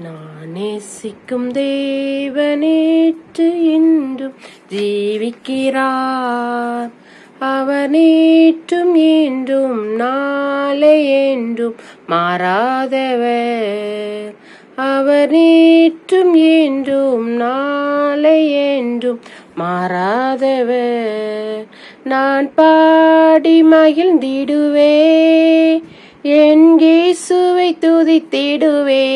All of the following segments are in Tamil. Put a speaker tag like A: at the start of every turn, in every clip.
A: நான் நேசிக்கும் தேவனேற்று இன்றும் ஜீவிக்கிறார். அவர் நேற்றும் என்றும் நாளை என்றும் மாறாதவர். அவர் நேற்றும் என்றும் நாளை என்றும் மாறாதவர். நான் பாடி மகிழ்ந்திடுவே, என் இயேசுவை துதித்திடுவே.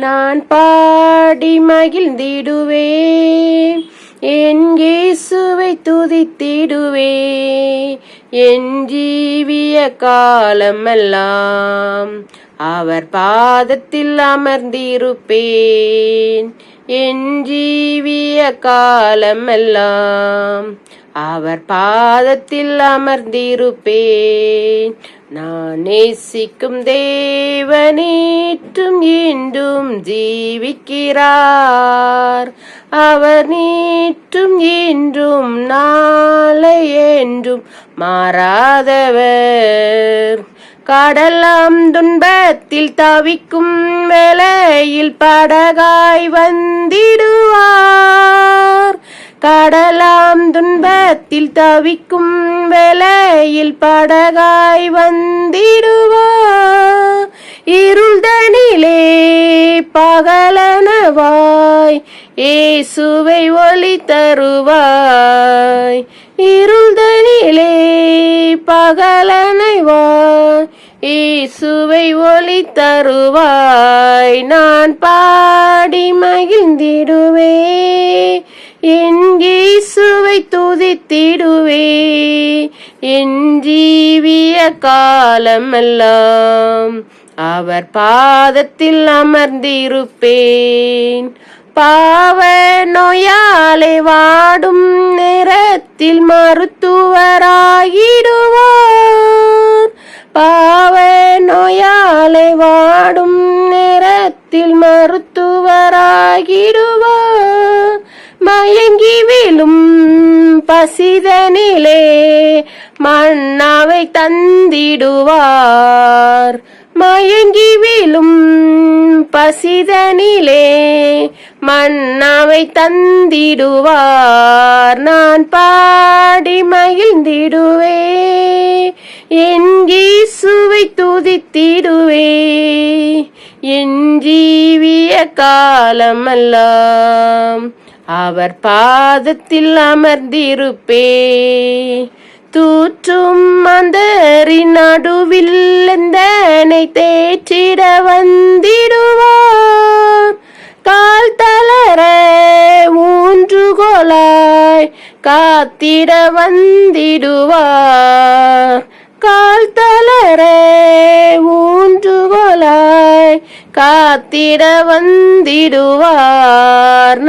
A: நான் பாடி மகிழ்ந்திடுவே, என் இயேசுவை துதித்திடுவே. என் ஜீவிய காலமெல்லாம் அவர் பாதத்தில் அமர்ந்திருப்பேன். என் ஜீவிய காலமெல்லாம் அவர் பாதத்தில் அமர்ந்திருப்பேன். நான் நேசிக்கும் தேவனேற்றும் இன்றும் ஜீவிக்கிறார். அவர் நேற்றும் இன்றும் நாளை என்றும் மாறாதவர். கடலாம் துன்பத்தில் தவிக்கும் வேளையில் படகாய் வந்திடுவார். கடலாம் துன்பத்தில் தவிக்கும் வேளையில் படகாய் வந்திடுவார். இருள்தனிலே பகலனவாய் இயேசுவை ஒளி தருவாய். இருள்தனிலே பகலனவாய் இயேசுவை ஒளி தருவாய். நான் பாடி மகிழ்ந்திடுவே, என் இயேசுவை துதித்திடுவே. என் ஜீவிய காலமெல்லாம் அவர் பாதத்தில் அமர்ந்திருப்பேன். பாவ நோயாலே வாடும் நேரத்தில் மருத்துவராகிடுவார். பாவ நோயாலே வாடும் நேரத்தில் மருத்துவராகிடுவார். மயங்கி விழும் பசிதனிலே மன்னாவை தந்திடுவார். மயங்கி விழும் பசிதனிலே மன்னாவை தந்திடுவார். நான் பாடி மகிழ்ந்திடுவே, என் இயேசுவை துதித்திடுவே. என் ஜீவிய காலமெல்லாம் அவர் பாதத்தில் அமர்ந்திருப்பே. தூற்றும் மந்தரின் நடுவில் எந்தனை தேற்றிட வந்திடுவார். கால் தளர ஊன்றுகோலாய் காத்திட வந்திடுவார். கால் தளர ஊன்றுகோலாய் காத்திட வந்திடுவார்.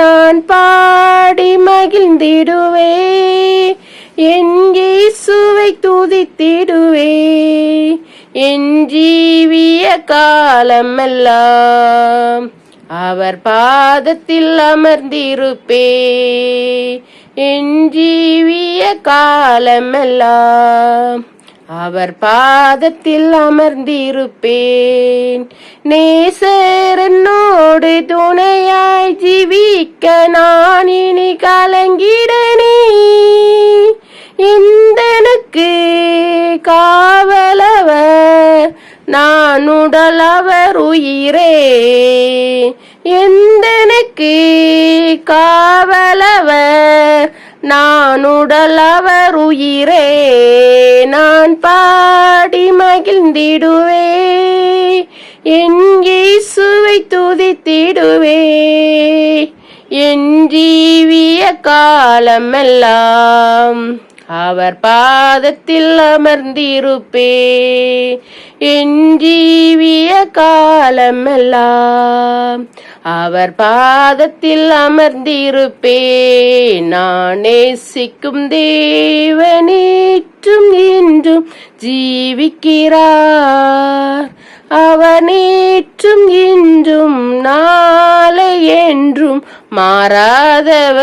A: நான் பாடி மகிழ்ந்திடுவே, என் இயேசுவை துதித்திடுவே. என் ஜீவிய காலமெல்லாம் அவர் பாதத்தில் அமர்ந்திருப்பே. என் ஜீவிய காலமெல்லாம் அவர் பாதத்தில் அமர்ந்திருப்பேன். நேசர் என்னோடு துணையாய் ஜீவிக்க நான் இனி கலங்கிடனே. எந்தனுக்கு காவலவர் நான் உடலவர் உயிரே. எந்தனுக்கு காவலவர் நான் உடலவர் உயிரே. நான் பாடி மகிழ்ந்திடுவே, என் இயேசுவை துதித்திடுவே. என் ஜீவிய காலமெல்லாம் அவர் பாதத்தில் அமர்ந்திருப்பே. என் ஜீவிய காலமெல்லாம் அவர் பாதத்தில் அமர்ந்திருப்பே. நான் நேசிக்கும் தேவனேற்றும் இன்றும் ஜீவிக்கிறார். அவர் நேற்றும் இன்றும் நாளை என்றும் மாறாதவர்.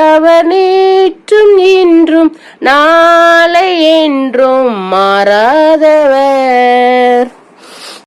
A: அவர் நேற்றும் இன்றும் நாளை என்றும் மாறாதவர்.